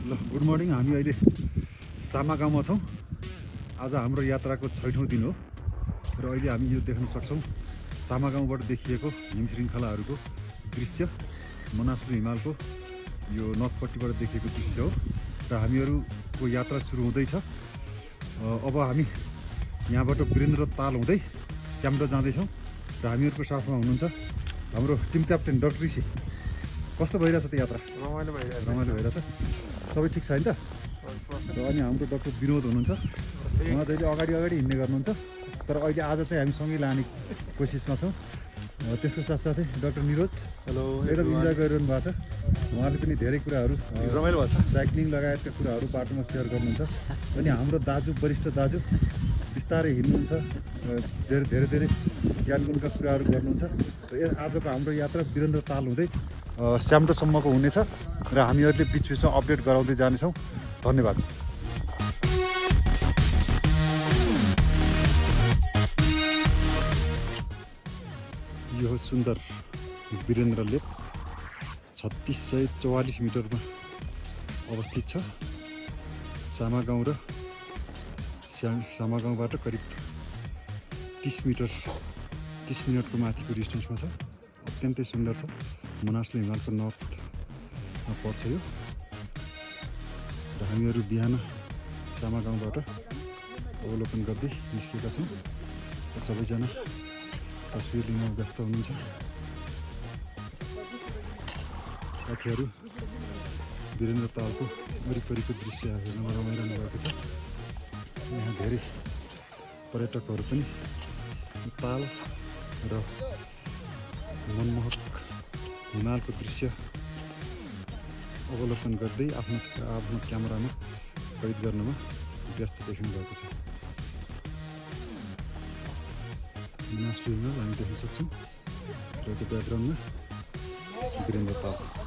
ल good morning. हामी अहिले सामा गाउँमा छौँ। आज हाम्रो यात्राको 6औं दिन हो र अहिले हामी यो देख्न सक्छौँ सामा गाउँबाट देखिएको हिम श्रृङ्खलाहरूको दृश्य, मनासलु हिमालको यो नर्थपट्टिबाट देखिएको दृश्य हो र हामीहरूको यात्रा सुरु हुँदैछ। अब हामी यहाँबाट वीरेन्द्र ताल हुँदै स्याम्डो जाँदैछौँ र हामीहरूको साथमा हुनुहुन्छ हाम्रो टिम क्याप्टेन डाक्टर ऋषि। कस्तो भइरहेछ त यात्रा? रमाइलो भइरहेछ। सबै ठिक छ नि त? र अनि हाम्रो डाक्टर विनोद हुनुहुन्छ, उहाँ जहिले अगाडि हिँड्ने गर्नुहुन्छ, तर अहिले आज चाहिँ हामी सँगै लाने कोसिसमा छौँ। त्यसको साथसाथै डाक्टर निरोज हेलो एकदम इन्जोय गरिरहनु भएको छ। उहाँले पनि धेरै कुराहरू रमाइलो भएको छ। साइक्लिङ लगायतका कुराहरू बाटोमा सेयर गर्नुहुन्छ। अनि हाम्रो दाजु, वरिष्ठ दाजु बिस्तारै हिँड्नुहुन्छ, धेरै ज्ञानगुणका कुराहरू गर्नुहुन्छ। र आजको हाम्रो यात्रा वीरेन्द्र ताल हुँदै स्याम्डोसम्मको हुनेछ र हामीहरूले बिचमा अपडेट गराउँदै जानेछौँ। धन्यवाद। यो हो सुन्दर वीरेन्द्र लेक, 3644 मिटरमा अवस्थित छ। सामा गाउँ र सामा गाउँबाट करिब 30 मिनटको माथिको डिस्टेन्समा छ। अत्यन्तै सुन्दर छ। मनासलु हिमालको नर्थमा पर्छ यो र हामीहरू बिहान सामा गाउँबाट अवलोकन गर्दै निस्केका छौँ र सबैजना तस्बिर लिन व्यस्त हुनुहुन्छ। साथीहरू वीरेन्द्र तालको वरिपरिको दृश्य हेर्नमा रमाइरहनु भएको छ। यहाँ धेरै पर्यटकहरू पनि ताल र मनमोहक हिमालको दृश्य अवलोकन गर्दै आफ्नो क्यामेरामा कैद गर्नमा व्यस्त देख्नु भएको छ। मनासलु हिमाल हामी देख्न सक्छौँ र त्यो ब्याकग्राउन्डमा वीरेन्द्र ताल।